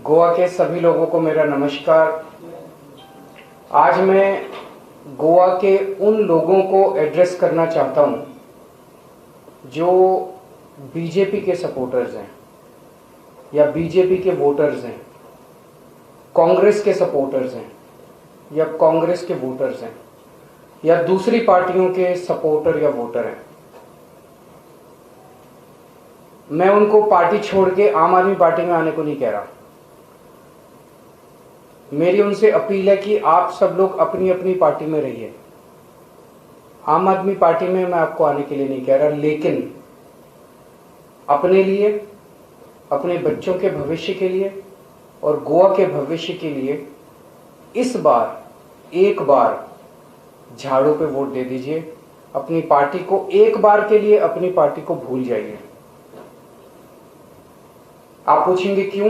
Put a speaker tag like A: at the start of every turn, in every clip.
A: गोवा के सभी लोगों को मेरा नमस्कार। आज मैं गोवा के उन लोगों को एड्रेस करना चाहता हूं जो बीजेपी के सपोर्टर्स हैं या बीजेपी के वोटर्स हैं, कांग्रेस के सपोर्टर्स हैं या कांग्रेस के वोटर्स हैं या दूसरी पार्टियों के सपोर्टर या वोटर हैं। मैं उनको पार्टी छोड़ के आम आदमी पार्टी में आने को नहीं कह रहा। मेरी उनसे अपील है कि आप सब लोग अपनी अपनी पार्टी में रहिए। आम आदमी पार्टी में मैं आपको आने के लिए नहीं कह रहा, लेकिन अपने लिए, अपने बच्चों के भविष्य के लिए और गोवा के भविष्य के लिए इस बार एक बार झाड़ू पे वोट दे दीजिए। अपनी पार्टी को एक बार के लिए अपनी पार्टी को भूल जाइए। आप पूछेंगे क्यों?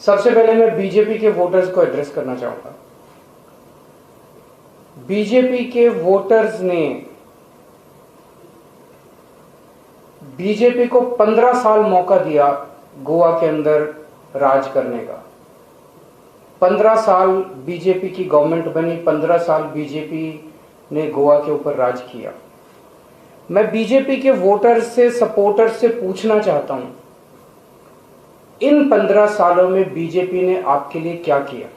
A: सबसे पहले मैं बीजेपी के वोटर्स को एड्रेस करना चाहूंगा। बीजेपी के वोटर्स ने बीजेपी को 15 साल मौका दिया गोवा के अंदर राज करने का। 15 साल बीजेपी की गवर्नमेंट बनी, 15 साल बीजेपी ने गोवा के ऊपर राज किया। मैं बीजेपी के वोटर्स से, सपोर्टर्स से पूछना चाहता हूं, इन 15 सालों में बीजेपी ने आपके लिए क्या किया?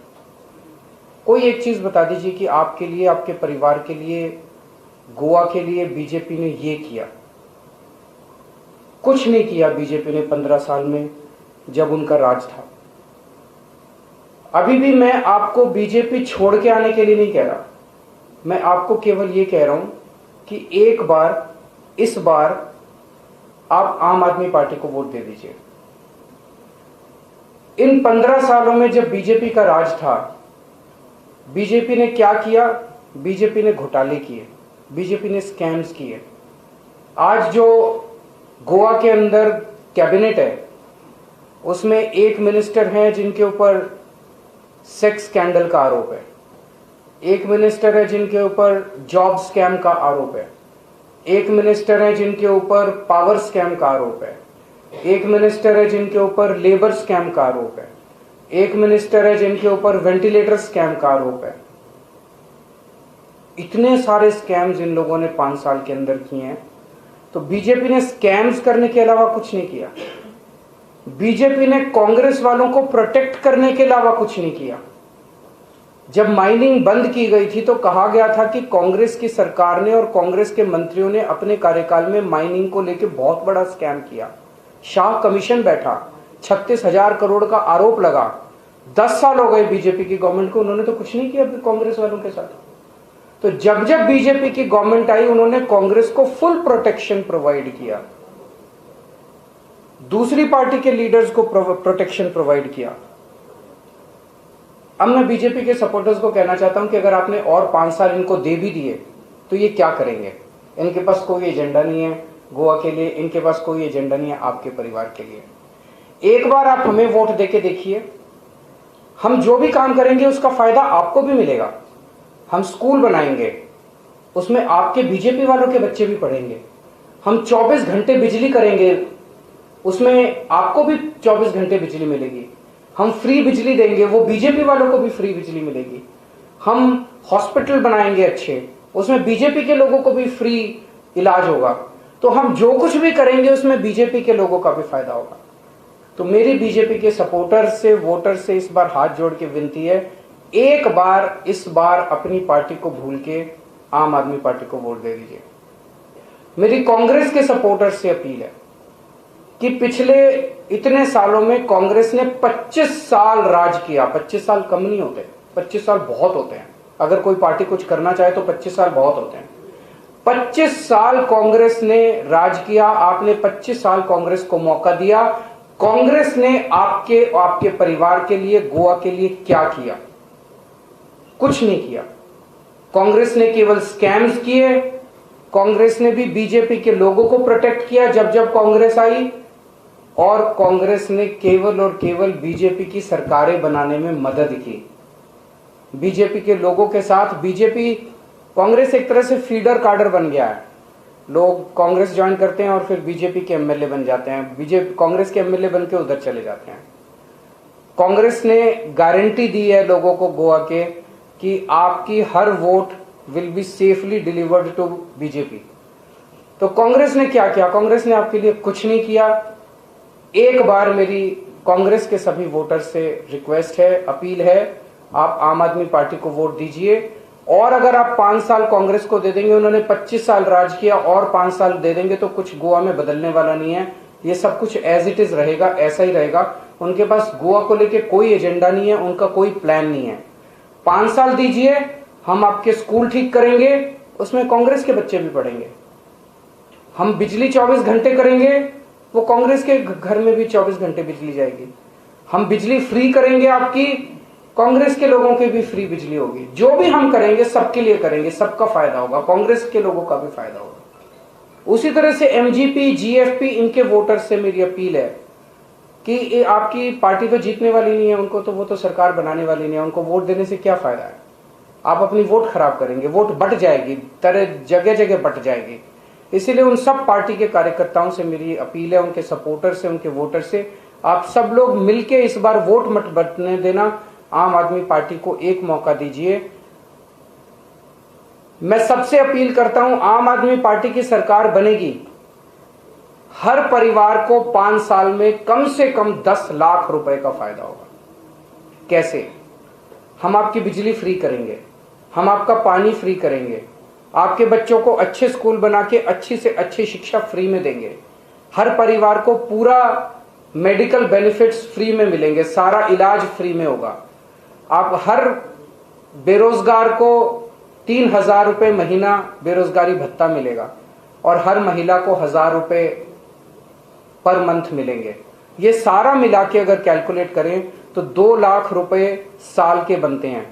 A: कोई एक चीज बता दीजिए कि आपके लिए, आपके परिवार के लिए, गोवा के लिए बीजेपी ने ये किया। कुछ नहीं किया बीजेपी ने 15 साल में जब उनका राज था। अभी भी मैं आपको बीजेपी छोड़ के आने के लिए नहीं कह रहा। मैं आपको केवल ये कह रहा हूं कि एक बार, इस बार आप आम आदमी पार्टी को वोट दे दीजिए। इन 15 सालों में जब बीजेपी का राज था, बीजेपी ने क्या किया? बीजेपी ने घोटाले किए, बीजेपी ने स्कैम्स किए। आज जो गोवा के अंदर कैबिनेट है, उसमें एक मिनिस्टर हैं जिनके ऊपर सेक्स स्कैंडल का आरोप है, एक मिनिस्टर है जिनके ऊपर जॉब स्कैम का आरोप है, एक मिनिस्टर है जिनके ऊपर पावर स्कैम का आरोप है, एक मिनिस्टर है जिनके ऊपर लेबर स्कैम का आरोप है, एक मिनिस्टर है जिनके ऊपर वेंटिलेटर स्कैम का आरोप है। इतने सारे स्कैम्स इन लोगों ने 5 साल के अंदर किए हैं। तो बीजेपी ने स्कैम्स करने के अलावा कुछ नहीं किया। बीजेपी ने कांग्रेस वालों को प्रोटेक्ट करने के अलावा कुछ नहीं किया। जब माइनिंग बंद की गई थी तो कहा गया था कि कांग्रेस की सरकार ने और कांग्रेस के मंत्रियों ने अपने कार्यकाल में माइनिंग को लेकर बहुत बड़ा स्कैम किया। शाह कमीशन बैठा, 36,000 करोड़ का आरोप लगा। 10 साल हो गए बीजेपी की गवर्नमेंट को, उन्होंने तो कुछ नहीं किया कांग्रेस वालों के साथ। तो जब जब बीजेपी की गवर्नमेंट आई, उन्होंने कांग्रेस को फुल प्रोटेक्शन प्रोवाइड किया, दूसरी पार्टी के लीडर्स को प्रोटेक्शन प्रोवाइड किया। अब मैं बीजेपी के सपोर्टर्स को कहना चाहता हूं कि अगर आपने और 5 साल इनको दे भी दिए तो ये क्या करेंगे? इनके पास कोई एजेंडा नहीं है गोवा के लिए, इनके पास कोई एजेंडा नहीं है आपके परिवार के लिए। एक बार आप हमें वोट देके देखिए, हम जो भी काम करेंगे उसका फायदा आपको भी मिलेगा। हम स्कूल बनाएंगे, उसमें आपके बीजेपी वालों के बच्चे भी पढ़ेंगे। हम 24 घंटे बिजली करेंगे, उसमें आपको भी 24 घंटे बिजली मिलेगी। हम फ्री बिजली देंगे, वो बीजेपी वालों को भी फ्री बिजली मिलेगी। हम हॉस्पिटल बनाएंगे अच्छे, उसमें बीजेपी के लोगों को भी फ्री इलाज होगा। तो हम जो कुछ भी करेंगे उसमें बीजेपी के लोगों का भी फायदा होगा। तो मेरी बीजेपी के सपोर्टर से, वोटर से इस बार हाथ जोड़ के विनती है, एक बार, इस बार अपनी पार्टी को भूल के आम आदमी पार्टी को वोट दे दीजिए। मेरी कांग्रेस के सपोर्टर से अपील है कि पिछले इतने सालों में कांग्रेस ने 25 साल राज किया। 25 साल कम नहीं होते, 25 साल बहुत होते हैं। अगर कोई पार्टी कुछ करना चाहे तो 25 साल बहुत होते हैं। 25 साल कांग्रेस ने राज किया। आपने 25 साल कांग्रेस को मौका दिया। कांग्रेस ने आपके परिवार के लिए, गोवा के लिए क्या किया? कुछ नहीं किया। कांग्रेस ने केवल स्कैम्स किए। कांग्रेस ने भी बीजेपी के लोगों को प्रोटेक्ट किया जब जब कांग्रेस आई, और कांग्रेस ने केवल और केवल बीजेपी की सरकारें बनाने में मदद की। बीजेपी के लोगों के साथ बीजेपी, कांग्रेस एक तरह से फीडर काडर बन गया है। लोग कांग्रेस ज्वाइन करते हैं और फिर बीजेपी के एमएलए बन जाते हैं, बीजेपी कांग्रेस के एमएलए बन के उधर चले जाते हैं। कांग्रेस ने गारंटी दी है लोगों को गोवा के कि आपकी हर vote will be safely delivered to BJP. तो कांग्रेस ने क्या किया? कांग्रेस ने आपके लिए कुछ नहीं किया। एक बार मेरी कांग्रेस के सभी वोटर्स से रिक्वेस्ट है, अपील है, आप आम आदमी पार्टी को वोट दीजिए। और अगर आप 5 साल कांग्रेस को दे देंगे, उन्होंने 25 साल राज किया, और 5 साल दे देंगे तो कुछ गोवा में बदलने वाला नहीं है। ये सब कुछ एज इट इज रहेगा, ऐसा ही रहेगा। उनके पास गोवा को लेके कोई एजेंडा नहीं है, उनका कोई प्लान नहीं है। 5 साल दीजिए, हम आपके स्कूल ठीक करेंगे, उसमें कांग्रेस के बच्चे भी पढ़ेंगे। हम बिजली 24 घंटे करेंगे, वो कांग्रेस के घर में भी 24 घंटे बिजली जाएगी। हम बिजली फ्री करेंगे आपकी, कांग्रेस के लोगों की भी फ्री बिजली होगी। जो भी हम करेंगे सबके लिए करेंगे, सबका फायदा होगा, कांग्रेस के लोगों का भी फायदा होगा। उसी तरह से एमजीपी, जीएफपी, इनके वोटर्स से मेरी अपील है कि आपकी पार्टी तो जीतने वाली नहीं है, उनको तो वो तो सरकार बनाने वाली नहीं है, उनको वोट देने से क्या फायदा है? आप अपनी वोट खराब करेंगे, वोट बट जाएगी, तरह जगह जगह बट जाएगी। इसीलिए उन सब पार्टी के कार्यकर्ताओं से मेरी अपील है, उनके सपोर्टर से, उनके वोटर से, आप सब लोग मिलके इस बार वोट मत बटने देना, आम आदमी पार्टी को एक मौका दीजिए। मैं सबसे अपील करता हूं, आम आदमी पार्टी की सरकार बनेगी, हर परिवार को 5 साल में कम से कम 10 लाख रुपए का फायदा होगा। कैसे? हम आपकी बिजली फ्री करेंगे, हम आपका पानी फ्री करेंगे, आपके बच्चों को अच्छे स्कूल बना के अच्छी से अच्छी शिक्षा फ्री में देंगे, हर परिवार को पूरा मेडिकल बेनिफिट्स फ्री में मिलेंगे, सारा इलाज फ्री में होगा। आप हर बेरोजगार को 3,000 रुपए महीना बेरोजगारी भत्ता मिलेगा और हर महिला को 1,000 रुपए पर मंथ मिलेंगे। ये सारा मिला के अगर कैलकुलेट करें तो 2 लाख रुपए साल के बनते हैं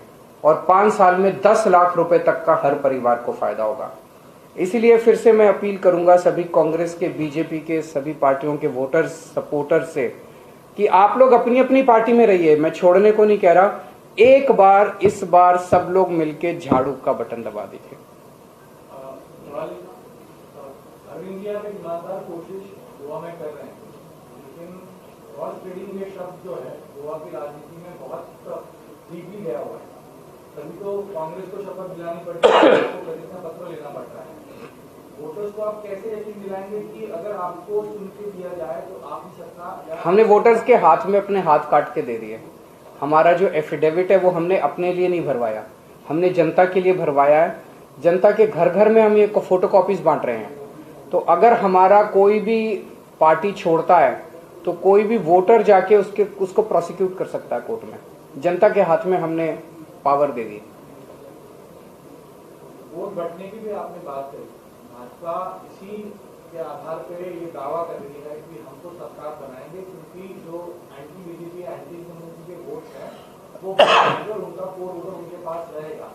A: और 5 साल में 10 लाख रुपए तक का हर परिवार को फायदा होगा। इसीलिए फिर से मैं अपील करूंगा सभी कांग्रेस के, बीजेपी के, सभी पार्टियों के वोटर्स, सपोर्टर्स से कि आप लोग अपनी अपनी पार्टी में रहिए, मैं छोड़ने को नहीं कह रहा। एक बार, इस बार सब लोग मिलके झाड़ू का बटन दबा दीजिए।
B: अरविंद जी, आप एक ईमानदार कोशिश गोवा में कर रहे हैं, लेकिन हॉर्स ट्रेडिंग ये शब्द जो है गोवा की राजनीति में बहुत डीपली गया हुआ है। तभी तो कांग्रेस को शपथ दिलानी पड़ती है, आपको प्रतिज्ञा पत्र लेना पड़ता है। वोटर्स को आप कैसे यकीन दिलाएंगे कि अगर आपको चुन के दिया जाए तो आप ही सत्ता?
A: हमने वोटर्स के हाथ में अपने हाथ काट के दे दिए। हमारा जो एफिडेविट है वो हमने अपने लिए नहीं भरवाया, हमने जनता के लिए भरवाया है। जनता के घर घर में हम ये फोटो कॉपीज बांट रहे हैं। तो अगर हमारा कोई भी पार्टी छोड़ता है तो कोई भी वोटर जाके उसको प्रोसिक्यूट कर सकता है कोर्ट में। जनता के हाथ में हमने पावर दे दी।
B: वोट बंटने की भी आपने बात करी, भाजपा इसी के आधार पर ये दावा कर रही है कि हमको सरकार बनाएंगे क्योंकि जो एंटी बीजेपी, एंटी कम्युनिस्ट के वोट हैं वो उनका वोट उनके पास रहेगा।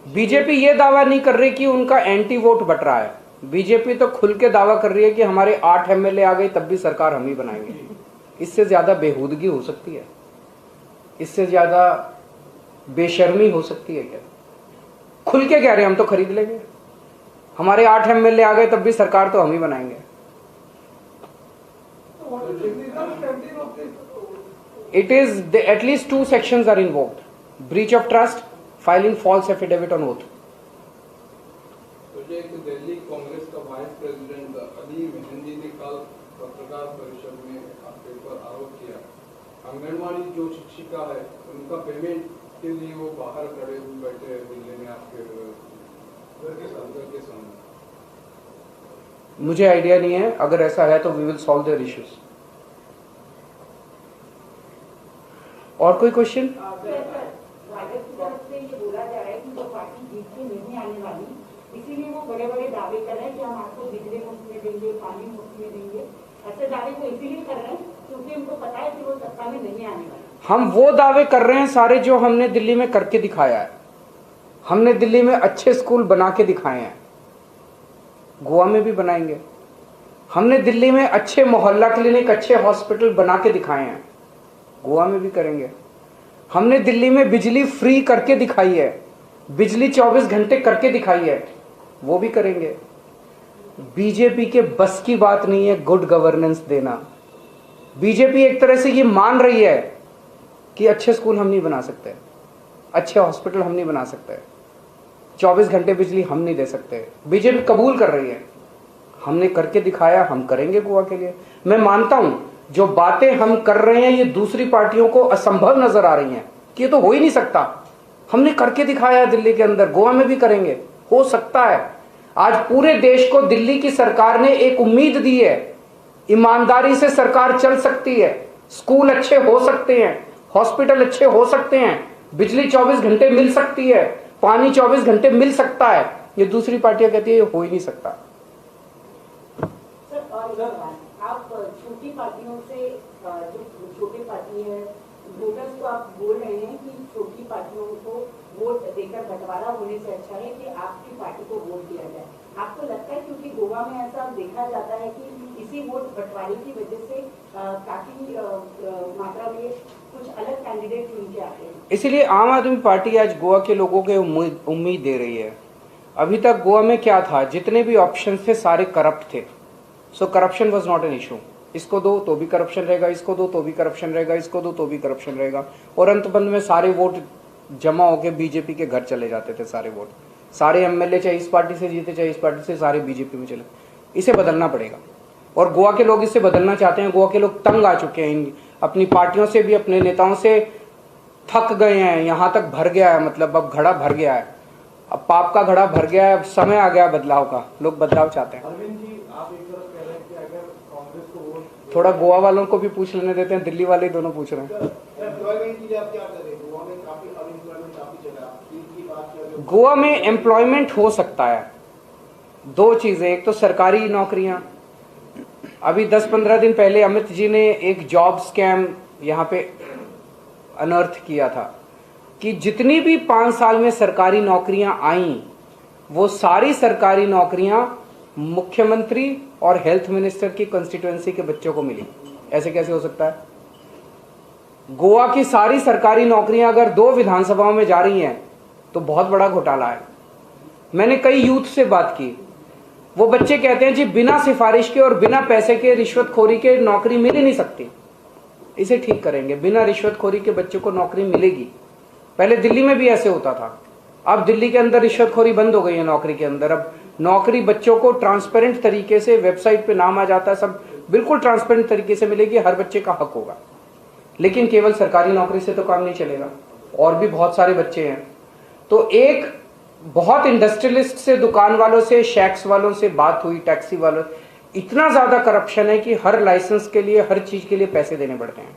A: बीजेपी ये दावा नहीं कर रही कि उनका एंटी वोट बट रहा है। बीजेपी तो खुल के दावा कर रही है कि हमारे 8 एमएलए आ गए तब भी सरकार हम ही बनाएंगे। इससे ज्यादा बेहूदगी हो सकती है? इससे ज्यादा बेशर्मी हो सकती है क्या? खुल के कह रहे हैं हम तो खरीद लेंगे, हमारे 8 एमएलए आ गए तब भी सरकार तो हम ही बनाएंगे। It is at least 2 sections are invoked: breach of trust, filing false affidavit on oath.
C: Delhi Congress का वाइस प्रेसिडेंट अली विजन जी ने कल पत्रकार परिषद में आपके ऊपर आरोप किया, आंगनवाड़ी जो शिक्षिका है उनका पेमेंट के लिए वो बाहर खड़े हुए बैठे हैं दिल्ली में आपके घर के सामने।
A: मुझे आइडिया नहीं है, अगर ऐसा है तो we will solve their issues. और कोई क्वेश्चन?
D: इसीलिए वो बड़े बड़े दावे कर रहे हैं कि हम आपको बिजली मुफ्त में देंगे, पानी मुफ्त में देंगे। ऐसे दावे को इसीलिए कर रहे हैं क्योंकि उनको पता है कि वो सत्ता में नहीं आने वाले।
A: हम वो दावे कर रहे हैं सारे जो हमने दिल्ली में करके दिखाया है। हमने दिल्ली में अच्छे स्कूल बना के दिखाए हैं, गोवा में भी बनाएंगे। हमने दिल्ली में अच्छे मोहल्ला क्लिनिक, अच्छे हॉस्पिटल बना के दिखाए हैं, गोवा में भी करेंगे। हमने दिल्ली में बिजली फ्री करके दिखाई है, बिजली 24 घंटे करके दिखाई है, वो भी करेंगे। बीजेपी के बस की बात नहीं है गुड गवर्नेंस देना। बीजेपी एक तरह से ये मान रही है कि अच्छे स्कूल हम नहीं बना सकते, अच्छे हॉस्पिटल हम नहीं बना सकते, 24 घंटे बिजली हम नहीं दे सकते। बीजेपी कबूल कर रही है, हमने करके दिखाया, हम करेंगे गोवा के लिए। मैं मानता हूं जो बातें हम कर रहे हैं ये दूसरी पार्टियों को असंभव नजर आ रही हैं कि ये तो हो ही नहीं सकता, हमने करके दिखाया है दिल्ली के अंदर, गोवा में भी करेंगे, हो सकता है। आज पूरे देश को दिल्ली की सरकार ने एक उम्मीद दी है, ईमानदारी से सरकार चल सकती है, स्कूल अच्छे हो सकते हैं, हॉस्पिटल अच्छे हो सकते हैं, बिजली 24 घंटे मिल सकती है, पानी 24 घंटे मिल सकता है। ये दूसरी पार्टियां कहती है ये हो ही नहीं सकता।
D: सर और आप छोटी पार्टियों से जो छोटी पार्टी है वोटर्स को आप बोल रहे हैं कि छोटी पार्टियों को वोट देकर बंटवारा होने से अच्छा है कि आपकी पार्टी को वोट दिया जाए। आपको लगता है क्योंकि गोवा में ऐसा देखा जाता है कि इसी वोट बंटवारे की वजह से काफी मात्रा में कुछ अलग कैंडिडेट चुन के आते हैं,
A: इसीलिए आम आदमी पार्टी आज गोवा के लोगों को उम्मीद दे रही है। अभी तक गोवा में क्या था, जितने भी ऑप्शन थे सारे करप्ट थे। So corruption was not an issue. इसको दो तो भी करप्शन रहेगा, इसको दो तो भी करप्शन रहेगा, इसको दो तो भी करप्शन रहेगा, और अंतबंध में सारे वोट जमा होकर बीजेपी के घर चले जाते थे। सारे वोट, सारे एमएलए चाहे इस पार्टी से जीते चाहे इस पार्टी से, सारे बीजेपी में चले। इसे बदलना पड़ेगा और गोवा के लोग इसे बदलना चाहते हैं। गोवा के लोग तंग आ चुके हैं, अपनी पार्टियों से भी, अपने नेताओं से थक गए हैं। यहां तक भर गया है, मतलब अब घड़ा भर गया है, अब पाप का घड़ा भर गया है, अब समय आ गया बदलाव का। लोग बदलाव चाहते हैं।
B: अरविंद जी, आप एक तरफ कह रहे हैं कि अगर कांग्रेस को वोट,
A: थोड़ा गोवा वालों को भी पूछ लेने देते हैं, दिल्ली वाले दोनों पूछ रहे हैं। गोवा में एम्प्लॉयमेंट हो सकता है, दो चीजें, एक तो सरकारी नौकरियां। अभी 10-15 दिन पहले अमित जी ने एक जॉब स्कैम यहाँ पे अनर्थ किया था कि जितनी भी 5 साल में सरकारी नौकरियां आई वो सारी सरकारी नौकरियां मुख्यमंत्री और हेल्थ मिनिस्टर की कंस्टिट्यूएंसी के बच्चों को मिली। ऐसे कैसे हो सकता है? गोवा की सारी सरकारी नौकरियां अगर 2 विधानसभाओं में जा रही हैं तो बहुत बड़ा घोटाला है। मैंने कई यूथ से बात की, वो बच्चे कहते हैं जी बिना सिफारिश के और बिना पैसे के, रिश्वतखोरी के नौकरी मिल ही नहीं सकती। इसे ठीक करेंगे, बिना रिश्वतखोरी के बच्चों को नौकरी मिलेगी। पहले दिल्ली में भी ऐसे होता था, अब दिल्ली के अंदर रिश्वतखोरी बंद हो गई है नौकरी के अंदर। अब नौकरी बच्चों को ट्रांसपेरेंट तरीके से, वेबसाइट पे नाम आ जाता है, सब बिल्कुल ट्रांसपेरेंट तरीके से मिलेगी, हर बच्चे का हक होगा। लेकिन केवल सरकारी नौकरी से तो काम नहीं चलेगा, और भी बहुत सारे बच्चे हैं। तो एक बहुत इंडस्ट्रियलिस्ट से, दुकान वालों से, शैक्स वालों से बात हुई, टैक्सी वालों, इतना ज्यादा करप्शन है कि हर लाइसेंस के लिए, हर चीज के लिए पैसे देने पड़ते हैं,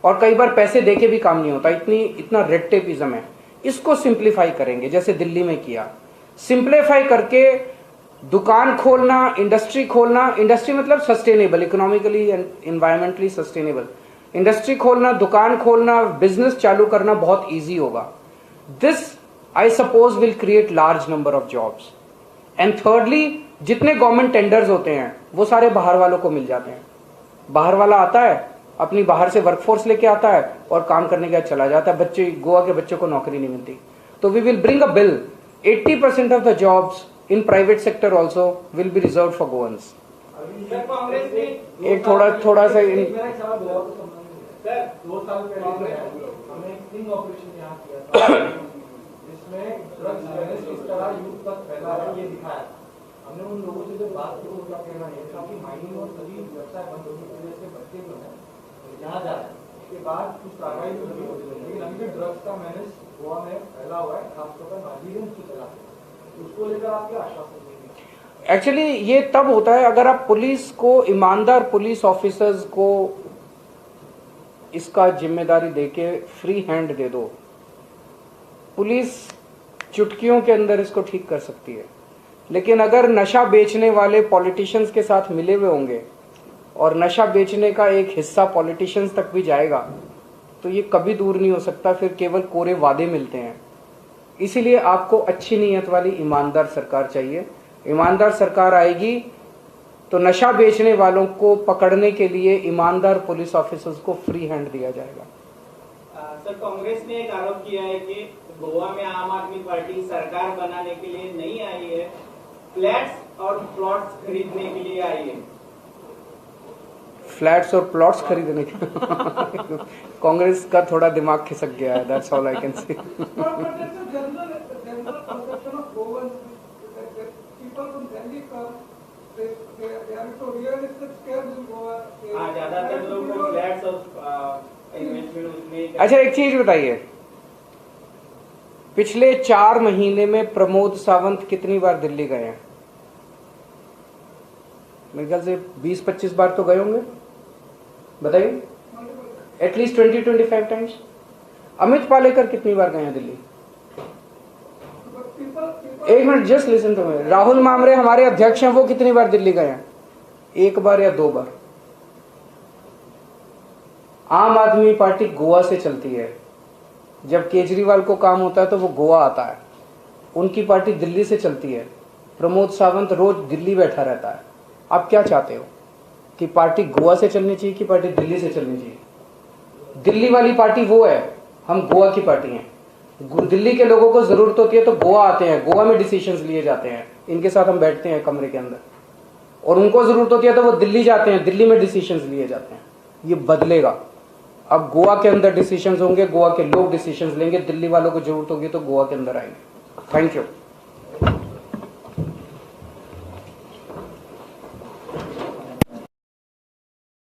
A: और कई बार पैसे देके भी काम नहीं होता। इतना रेड टेपिज्म है। इसको सिंप्लीफाई करेंगे, जैसे दिल्ली में किया। सिंप्लीफाई करके दुकान खोलना, इंडस्ट्री खोलना, इंडस्ट्री मतलब sustainable, economically and environmentally sustainable industry खोलना, दुकान खोलना, बिजनेस चालू करना बहुत ईजी होगा। This I suppose will create large number of jobs. And thirdly, जितने गवर्नमेंट टेंडर्स होते हैं वो सारे बाहर वालों को मिल जाते हैं। बाहर वाला आता है, अपनी बाहर से वर्कफोर्स लेके आता है और काम करने के बाद चला जाता है। बच्चे, गोवा के बच्चों को नौकरी नहीं मिलती। तो we will bring a bill, 80% of the jobs in private sector also will be reserved for Goans. एक थोड़ा सा
B: मेरा एक सवाल गोवा को संबंधित है। 2 साल पहले हमने एक स्टिंग ऑपरेशन यहाँ किया था, जिसमें ड्रग्स अवेयरनेस किस तरह यूथ तक फैला है ये दिखाया। हमने उन लोगों से जो बात की उनका कहना है कि माइनिंग और सभी व्यवसाय बंद होने की वजह से बच्चे जो है जहाँ जा रहे हैं, उसके बाद कुछ कार्रवाई तो नहीं होती, लेकिन अभी भी ड्रग्स का मैनेज गोवा में फैला हुआ है, खासतौर पर नाजीरें से चला, उसको लेकर आप क्या आश्वासन देंगे?
A: एक्चुअली ये तब होता है अगर आप पुलिस को, ईमानदार पुलिस ऑफिसर्स को इसका जिम्मेदारी देके फ्री हैंड दे दो। पुलिस चुटकियों के अंदर इसको ठीक कर सकती है। लेकिन अगर नशा बेचने वाले पॉलिटिशियंस के साथ मिले हुए होंगे और नशा बेचने का एक हिस्सा पॉलिटिशियंस तक भी जाएगा तो ये कभी दूर नहीं हो सकता, फिर केवल कोरे वादे मिलते हैं। इसीलिए आपको अच्छी नीयत वाली ईमानदार सरकार चाहिए। ईमानदार सरकार आएगी तो नशा बेचने वालों को पकड़ने के लिए ईमानदार पुलिस ऑफिसर्स को फ्री हैंड दिया जाएगा।
E: सर, कांग्रेस ने एक आरोप किया है कि गोवा में आम आदमी पार्टी सरकार बनाने के लिए नहीं आई है, फ्लैट्स और प्लॉट्स खरीदने के लिए आई है।
A: फ्लैट्स और प्लॉट्स खरीदने के कांग्रेस का थोड़ा दिमाग खिसक गया है, that's all I can say.
E: ज्यादातर लोग फ्लैट्स और इन्वेस्टमेंट उसमें।
A: अच्छा एक चीज बताइए, पिछले 4 महीने में प्रमोद सावंत कितनी बार दिल्ली गए हैं? मेरे ख्याल से 20-25 बार तो गए होंगे, बताइए, एटलीस्ट 20-25 टाइम्स। अमित पालेकर कितनी बार गए हैं दिल्ली? एक minute, just listen to me. Rahul मामरे हमारे अध्यक्ष हैं, वो कितनी बार दिल्ली गए हैं? 1 बार या 2 बार। आम आदमी पार्टी गोवा से चलती है, जब केजरीवाल को काम होता है तो वो गोवा आता है। उनकी पार्टी दिल्ली से चलती है, प्रमोद सावंत रोज दिल्ली बैठा रहता है। आप क्या चाहते हो कि पार्टी गोवा से चलनी चाहिए कि पार्टी दिल्ली से चलनी चाहिए? दिल्ली वाली पार्टी वो है, हम गोवा की पार्टी हैं। दिल्ली के लोगों को जरूरत होती है तो गोवा आते हैं, गोवा में डिसीजंस लिए जाते हैं, इनके साथ हम बैठते हैं कमरे के अंदर। और उनको जरूरत होती है तो वो दिल्ली जाते हैं, दिल्ली में डिसीजंस लिए जाते हैं। ये बदलेगा। अब गोवा के अंदर डिसीजंस होंगे, गोवा के लोग डिसीजंस लेंगे, दिल्ली वालों को जरूरत होगी तो गोवा के अंदर आएंगे। Thank you.